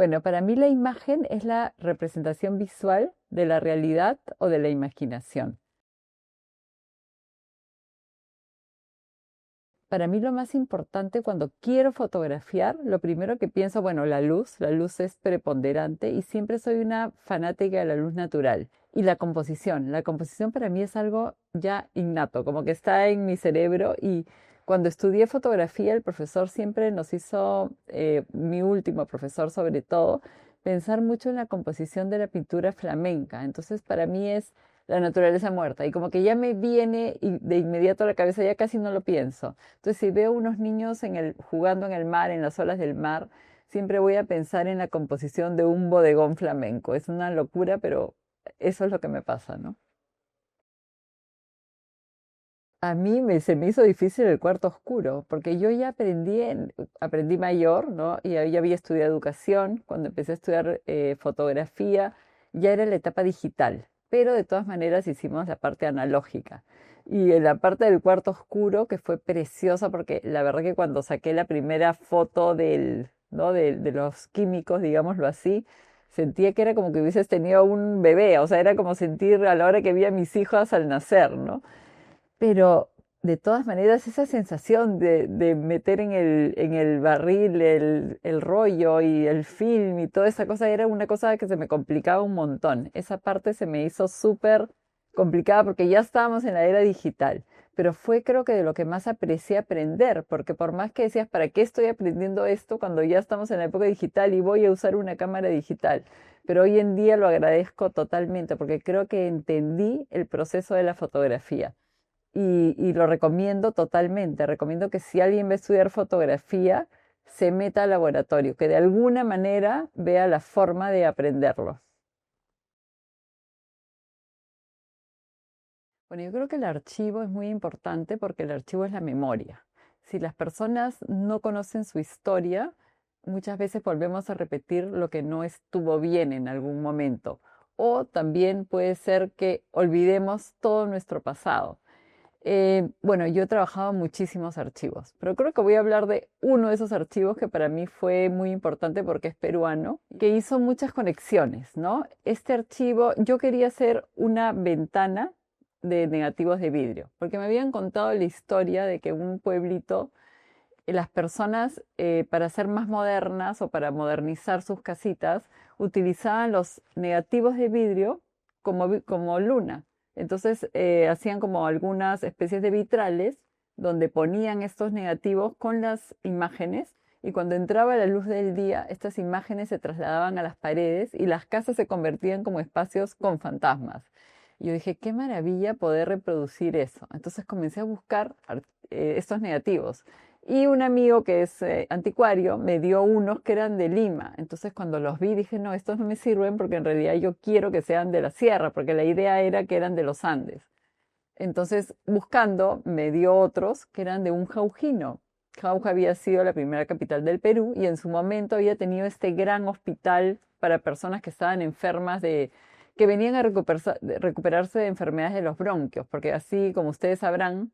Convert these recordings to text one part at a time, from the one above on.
Bueno, para mí la imagen es la representación visual de la realidad o de la imaginación. Para mí lo más importante cuando quiero fotografiar, lo primero que pienso, bueno, la luz es preponderante y siempre soy una fanática de la luz natural. Y la composición para mí es algo ya innato, como que está en mi cerebro y cuando estudié fotografía el profesor siempre nos hizo, mi último profesor sobre todo, pensar mucho en la composición de la pintura flamenca. Entonces para mí es la naturaleza muerta y como que ya me viene de inmediato a la cabeza, ya casi no lo pienso. Entonces, si veo unos niños jugando en el mar, en las olas del mar, siempre voy a pensar en la composición de un bodegón flamenco. Es una locura, pero eso es lo que me pasa, ¿no? A mí se me hizo difícil el cuarto oscuro, porque yo ya aprendí mayor, ¿no? Y ya había estudiado educación. Cuando empecé a estudiar fotografía, ya era la etapa digital, pero de todas maneras hicimos la parte analógica. Y en la parte del cuarto oscuro, que fue preciosa, porque la verdad que cuando saqué la primera foto ¿no? de los químicos, digámoslo así, sentía que era como que hubieses tenido un bebé, o sea, era como sentir a la hora que vi a mis hijos al nacer, ¿no? Pero de todas maneras, esa sensación de meter en el barril el rollo y el film y toda esa cosa era una cosa que se me complicaba un montón. Esa parte se me hizo súper complicada porque ya estábamos en la era digital. Pero fue creo que de lo que más aprecié aprender, porque por más que decías, ¿para qué estoy aprendiendo esto cuando ya estamos en la época digital y voy a usar una cámara digital? Pero hoy en día lo agradezco totalmente porque creo que entendí el proceso de la fotografía y lo recomiendo totalmente. Recomiendo que si alguien va a estudiar fotografía, se meta al laboratorio, que de alguna manera vea la forma de aprenderlo. Bueno, yo creo que el archivo es muy importante porque el archivo es la memoria. Si las personas no conocen su historia, muchas veces volvemos a repetir lo que no estuvo bien en algún momento. O también puede ser que olvidemos todo nuestro pasado. Bueno, yo he trabajado en muchísimos archivos, pero creo que voy a hablar de uno de esos archivos que para mí fue muy importante porque es peruano, que hizo muchas conexiones, ¿no? Este archivo, yo quería hacer una ventana de negativos de vidrio, porque me habían contado la historia de que en un pueblito las personas para ser más modernas o para modernizar sus casitas utilizaban los negativos de vidrio como luna. Entonces hacían como algunas especies de vitrales donde ponían estos negativos con las imágenes y cuando entraba la luz del día, estas imágenes se trasladaban a las paredes y las casas se convertían como espacios con fantasmas. Y yo dije, qué maravilla poder reproducir eso. Entonces comencé a buscar estos negativos. Y un amigo que es anticuario me dio unos que eran de Lima. Entonces cuando los vi dije, no, estos no me sirven porque en realidad yo quiero que sean de la sierra, porque la idea era que eran de los Andes. Entonces buscando me dio otros que eran de un jaujino. Jauja había sido la primera capital del Perú y en su momento había tenido este gran hospital para personas que estaban enfermas que venían a recuperarse de enfermedades de los bronquios, porque así como ustedes sabrán,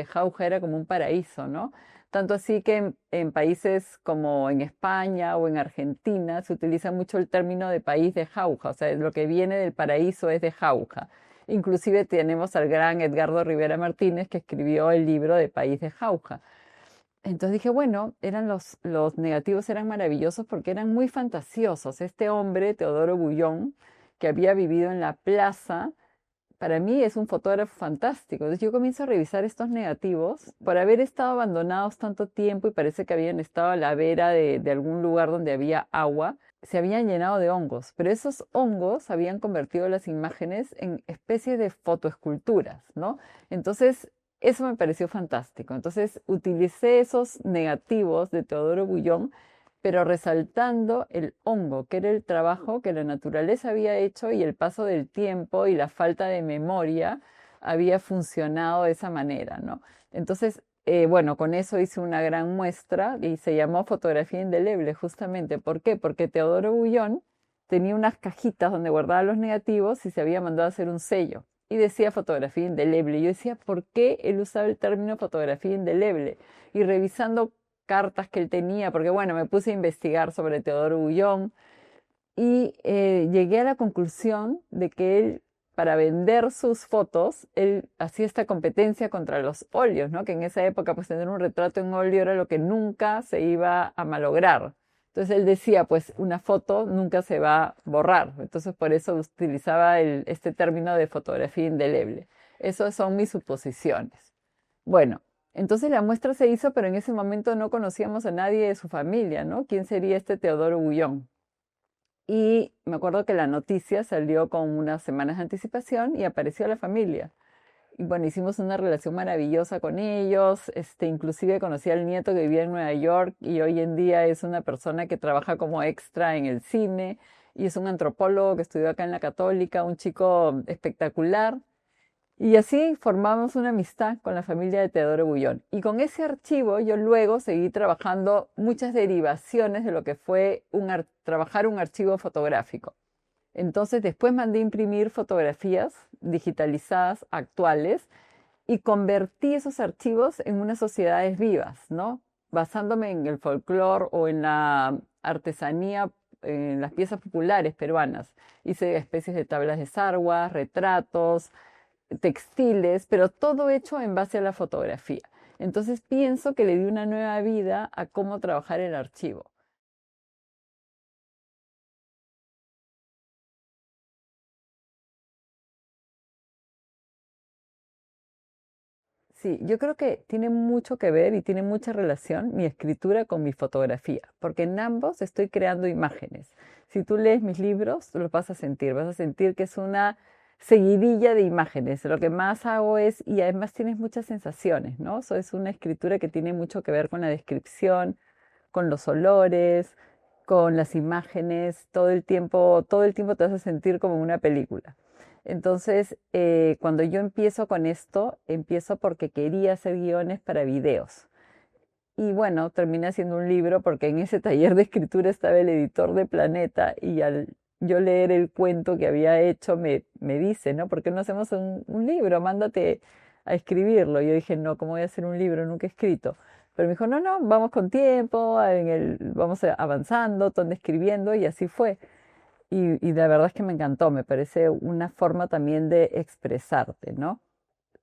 Jauja era como un paraíso, ¿no? Tanto así que en países como en España o en Argentina se utiliza mucho el término de país de jauja, o sea, lo que viene del paraíso es de jauja. Inclusive tenemos al gran Edgardo Rivera Martínez que escribió el libro de País de Jauja. Entonces dije, bueno, los negativos eran maravillosos porque eran muy fantasiosos. Este hombre, Teodoro Bullón, que había vivido en la plaza, para mí es un fotógrafo fantástico. Entonces yo comienzo a revisar estos negativos por haber estado abandonados tanto tiempo y parece que habían estado a la vera de algún lugar donde había agua. Se habían llenado de hongos, pero esos hongos habían convertido las imágenes en especies de fotoesculturas, ¿no? Entonces, eso me pareció fantástico. Entonces, utilicé esos negativos de Teodoro Bullón pero resaltando el hongo, que era el trabajo que la naturaleza había hecho y el paso del tiempo y la falta de memoria había funcionado de esa manera, ¿no? Entonces, bueno, con eso hice una gran muestra y se llamó fotografía indeleble, justamente. ¿Por qué? Porque Teodoro Bullón tenía unas cajitas donde guardaba los negativos y se había mandado a hacer un sello. Y decía fotografía indeleble. Y yo decía, ¿por qué él usaba el término fotografía indeleble? Y revisando cartas que él tenía, porque bueno, me puse a investigar sobre Teodoro Ullón y llegué a la conclusión de que él, para vender sus fotos, él hacía esta competencia contra los óleos, ¿no? Que en esa época, pues tener un retrato en óleo era lo que nunca se iba a malograr. Entonces él decía, pues una foto nunca se va a borrar. Entonces por eso utilizaba este término de fotografía indeleble. Esas son mis suposiciones. Bueno, entonces la muestra se hizo, pero en ese momento no conocíamos a nadie de su familia, ¿no? ¿Quién sería este Teodoro Ullón? Y me acuerdo que la noticia salió con unas semanas de anticipación y apareció la familia. Y bueno, hicimos una relación maravillosa con ellos. Inclusive conocí al nieto que vivía en Nueva York y hoy en día es una persona que trabaja como extra en el cine y es un antropólogo que estudió acá en la Católica, un chico espectacular. Y así formamos una amistad con la familia de Teodoro Bullón. Y con ese archivo yo luego seguí trabajando muchas derivaciones de lo que fue trabajar un archivo fotográfico. Entonces después mandé imprimir fotografías digitalizadas actuales y convertí esos archivos en unas sociedades vivas, ¿no? Basándome en el folclore o en la artesanía, en las piezas populares peruanas. Hice especies de tablas de sarguas, retratos, textiles, pero todo hecho en base a la fotografía. Entonces pienso que le di una nueva vida a cómo trabajar el archivo. Sí, yo creo que tiene mucho que ver y tiene mucha relación mi escritura con mi fotografía, porque en ambos estoy creando imágenes. Si tú lees mis libros, lo vas a sentir que es una seguidilla de imágenes. Lo que más hago es, y además tienes muchas sensaciones, ¿no? Eso es una escritura que tiene mucho que ver con la descripción, con los olores, con las imágenes, todo el tiempo te vas a sentir como una película. Entonces, cuando yo empiezo con esto, empiezo porque quería hacer guiones para videos. Y bueno, terminé haciendo un libro porque en ese taller de escritura estaba el editor de Planeta y al yo leer el cuento que había hecho me dice, ¿no? ¿Por qué no hacemos un libro? Mándate a escribirlo. Y yo dije, no, ¿cómo voy a hacer un libro? Nunca he escrito. Pero me dijo, no, no, vamos con tiempo, vamos avanzando, escribiendo y así fue. Y la verdad es que me encantó, me parece una forma también de expresarte, ¿no?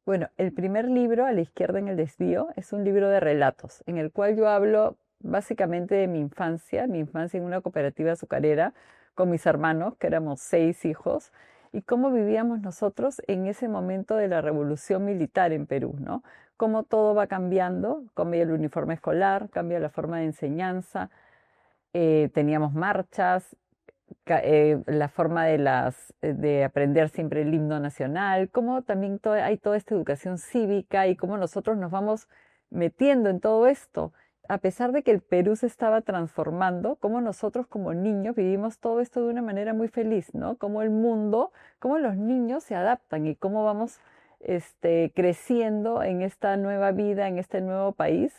Bueno, el primer libro, A la izquierda en el desvío, es un libro de relatos, en el cual yo hablo básicamente de mi infancia en una cooperativa azucarera con mis hermanos, que éramos 6 hijos, y cómo vivíamos nosotros en ese momento de la revolución militar en Perú, ¿no? Cómo todo va cambiando, cambia el uniforme escolar, cambia la forma de enseñanza, teníamos marchas, la forma de aprender siempre el himno nacional, cómo también hay toda esta educación cívica y cómo nosotros nos vamos metiendo en todo esto. A pesar de que el Perú se estaba transformando, cómo nosotros como niños vivimos todo esto de una manera muy feliz, ¿no? Cómo el mundo, cómo los niños se adaptan y cómo vamos creciendo en esta nueva vida, en este nuevo país,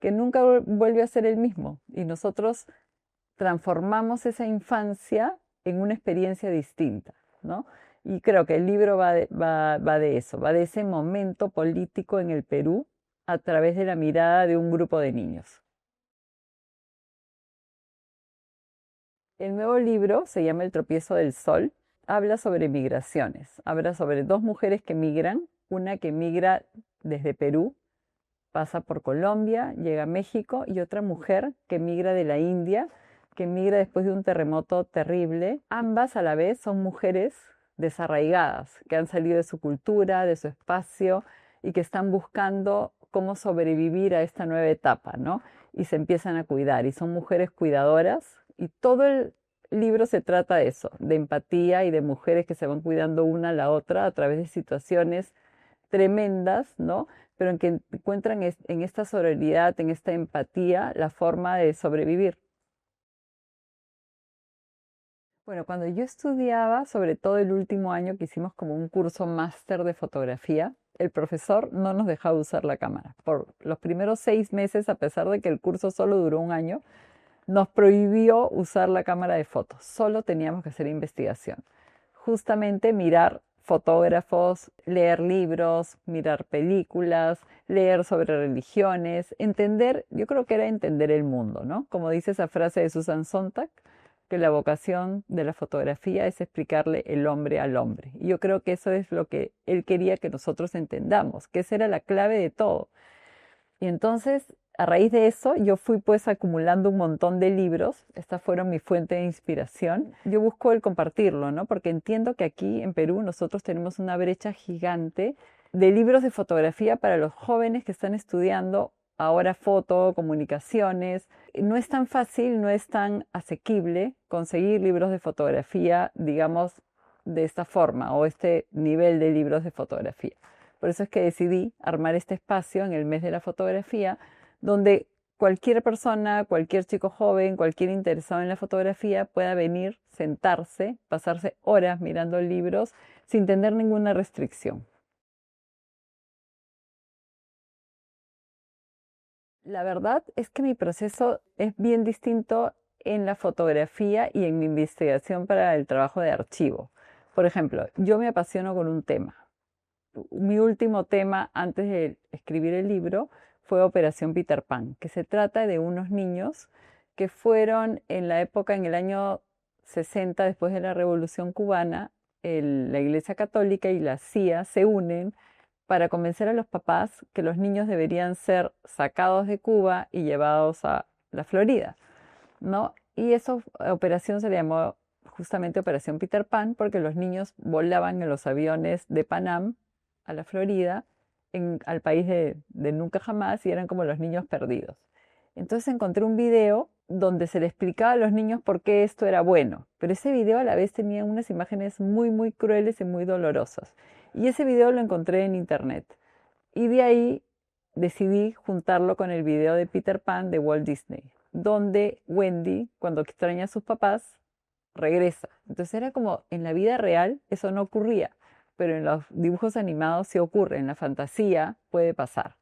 que nunca vuelve a ser el mismo. Y nosotros transformamos esa infancia en una experiencia distinta, ¿no? Y creo que el libro va de eso, va de ese momento político en el Perú a través de la mirada de un grupo de niños. El nuevo libro se llama El tropiezo del sol, habla sobre migraciones, habla sobre dos mujeres que migran, una que migra desde Perú, pasa por Colombia, llega a México, y otra mujer que migra de la India, que migra después de un terremoto terrible. Ambas a la vez son mujeres desarraigadas, que han salido de su cultura, de su espacio y que están buscando cómo sobrevivir a esta nueva etapa, ¿no? Y se empiezan a cuidar y son mujeres cuidadoras y todo el libro se trata de eso, de empatía y de mujeres que se van cuidando una a la otra a través de situaciones tremendas, ¿no? Pero en que encuentran en esta sororidad, en esta empatía, la forma de sobrevivir. Bueno, cuando yo estudiaba, sobre todo el último año que hicimos como un curso máster de fotografía, el profesor no nos dejaba usar la cámara. Por los primeros 6 meses, a pesar de que el curso solo duró un año, nos prohibió usar la cámara de fotos. Solo teníamos que hacer investigación. Justamente mirar fotógrafos, leer libros, mirar películas, leer sobre religiones, entender, yo creo que era entender el mundo, ¿no? Como dice esa frase de Susan Sontag, que la vocación de la fotografía es explicarle el hombre al hombre. Y yo creo que eso es lo que él quería que nosotros entendamos, que esa era la clave de todo. Y entonces, a raíz de eso, yo fui pues acumulando un montón de libros. Estas fueron mi fuente de inspiración. Yo busco el compartirlo, ¿no? Porque entiendo que aquí en Perú nosotros tenemos una brecha gigante de libros de fotografía para los jóvenes que están estudiando ahora foto, comunicaciones. No es tan fácil, no es tan asequible conseguir libros de fotografía, digamos, de esta forma o este nivel de libros de fotografía. Por eso es que decidí armar este espacio en el mes de la fotografía, donde cualquier persona, cualquier chico joven, cualquier interesado en la fotografía pueda venir, sentarse, pasarse horas mirando libros sin tener ninguna restricción. La verdad es que mi proceso es bien distinto en la fotografía y en mi investigación para el trabajo de archivo. Por ejemplo, yo me apasiono con un tema. Mi último tema antes de escribir el libro fue Operación Peter Pan, que se trata de unos niños que fueron en la época, en el año 60, después de la Revolución Cubana, la Iglesia Católica y la CIA se unen para convencer a los papás que los niños deberían ser sacados de Cuba y llevados a la Florida, ¿no? Y esa operación se le llamó justamente Operación Peter Pan porque los niños volaban en los aviones de Panam a la Florida, al país de nunca jamás, y eran como los niños perdidos. Entonces encontré un video donde se le explicaba a los niños por qué esto era bueno, pero ese video a la vez tenía unas imágenes muy, muy crueles y muy dolorosas. Y ese video lo encontré en internet. Y de ahí decidí juntarlo con el video de Peter Pan de Walt Disney, donde Wendy, cuando extraña a sus papás, regresa. Entonces era como en la vida real eso no ocurría, pero en los dibujos animados sí ocurre, en la fantasía puede pasar.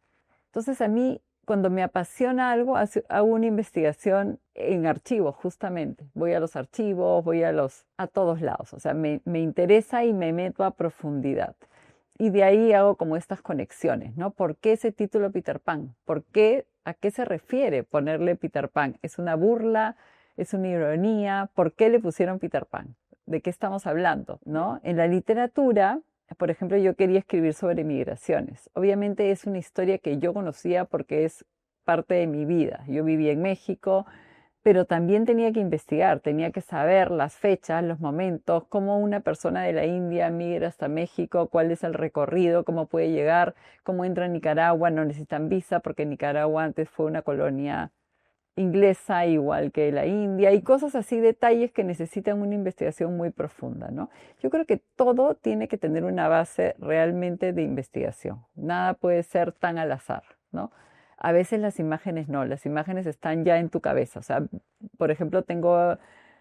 Entonces a mí, cuando me apasiona algo, hago una investigación en archivos, justamente. Voy a los archivos, a todos lados. O sea, me interesa y me meto a profundidad. Y de ahí hago como estas conexiones, ¿no? ¿Por qué ese título Peter Pan? ¿Por qué? ¿A qué se refiere ponerle Peter Pan? ¿Es una burla? ¿Es una ironía? ¿Por qué le pusieron Peter Pan? ¿De qué estamos hablando? ¿No? En la literatura, por ejemplo, yo quería escribir sobre migraciones. Obviamente es una historia que yo conocía porque es parte de mi vida. Yo viví en México, pero también tenía que investigar, tenía que saber las fechas, los momentos, cómo una persona de la India migra hasta México, cuál es el recorrido, cómo puede llegar, cómo entra a Nicaragua, no necesitan visa porque Nicaragua antes fue una colonia inglesa igual que la India y cosas así, detalles que necesitan una investigación muy profunda, ¿no? Yo creo que todo tiene que tener una base realmente de investigación, nada puede ser tan al azar, ¿no? A veces las imágenes no, las imágenes están ya en tu cabeza, o sea, por ejemplo, tengo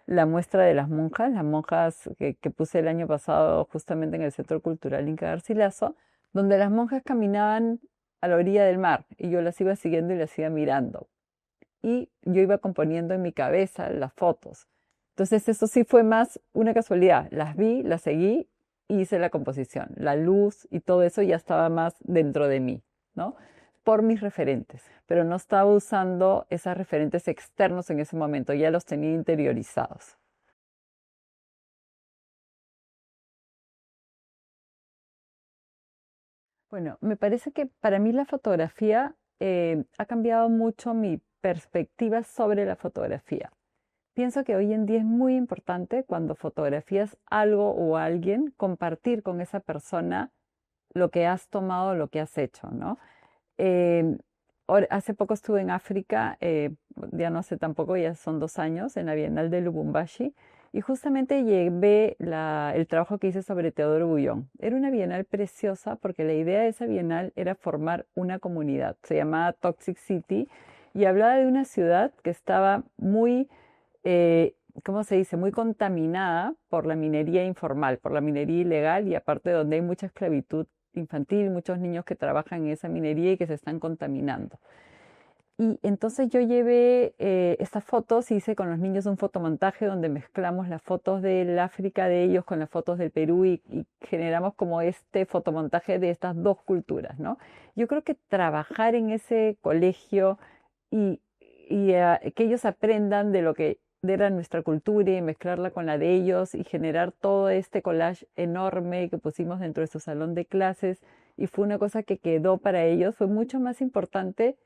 la muestra de las monjas que puse el año pasado justamente en el Centro Cultural Inca Garcilaso, donde las monjas caminaban a la orilla del mar y yo las iba siguiendo y las iba mirando y yo iba componiendo en mi cabeza las fotos. Entonces eso sí fue más una casualidad. Las vi, las seguí y hice la composición. La luz y todo eso ya estaba más dentro de mí, ¿no? Por mis referentes, pero no estaba usando esos referentes externos en ese momento, ya los tenía interiorizados. Bueno, me parece que para mí la fotografía ha cambiado mucho mi perspectiva sobre la fotografía. Pienso que hoy en día es muy importante cuando fotografías algo o a alguien, compartir con esa persona lo que has tomado, lo que has hecho, ¿no? Eh, Hace poco estuve en África, ya no hace tampoco, ya son 2 años, en la Bienal de Lubumbashi, y justamente llevé el trabajo que hice sobre Teodoro Bullón. Era una bienal preciosa porque la idea de esa bienal era formar una comunidad. Se llamaba Toxic City y hablaba de una ciudad que estaba muy ¿cómo se dice? Muy contaminada por la minería informal, por la minería ilegal y aparte donde hay mucha esclavitud infantil, muchos niños que trabajan en esa minería y que se están contaminando. Y entonces yo llevé estas fotos, hice con los niños un fotomontaje donde mezclamos las fotos del África de ellos con las fotos del Perú y generamos como este fotomontaje de estas dos culturas, ¿no? Yo creo que trabajar en ese colegio y, que ellos aprendan de lo que era nuestra cultura y mezclarla con la de ellos y generar todo este collage enorme que pusimos dentro de su salón de clases y fue una cosa que quedó para ellos, fue mucho más importante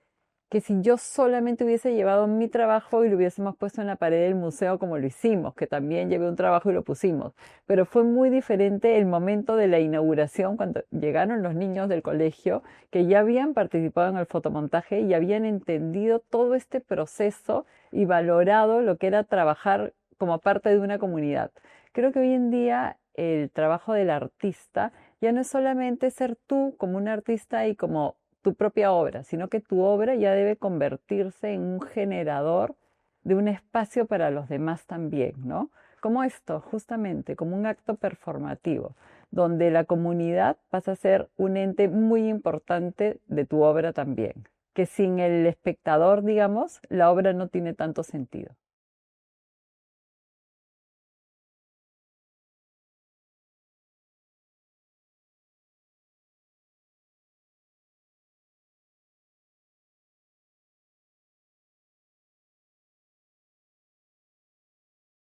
que si yo solamente hubiese llevado mi trabajo y lo hubiésemos puesto en la pared del museo como lo hicimos, que también llevé un trabajo y lo pusimos. Pero fue muy diferente el momento de la inauguración cuando llegaron los niños del colegio que ya habían participado en el fotomontaje y habían entendido todo este proceso y valorado lo que era trabajar como parte de una comunidad. Creo que hoy en día el trabajo del artista ya no es solamente ser tú como un artista y como tu propia obra, sino que tu obra ya debe convertirse en un generador de un espacio para los demás también, ¿no? Como esto, justamente, como un acto performativo, donde la comunidad pasa a ser un ente muy importante de tu obra también, que sin el espectador, digamos, la obra no tiene tanto sentido.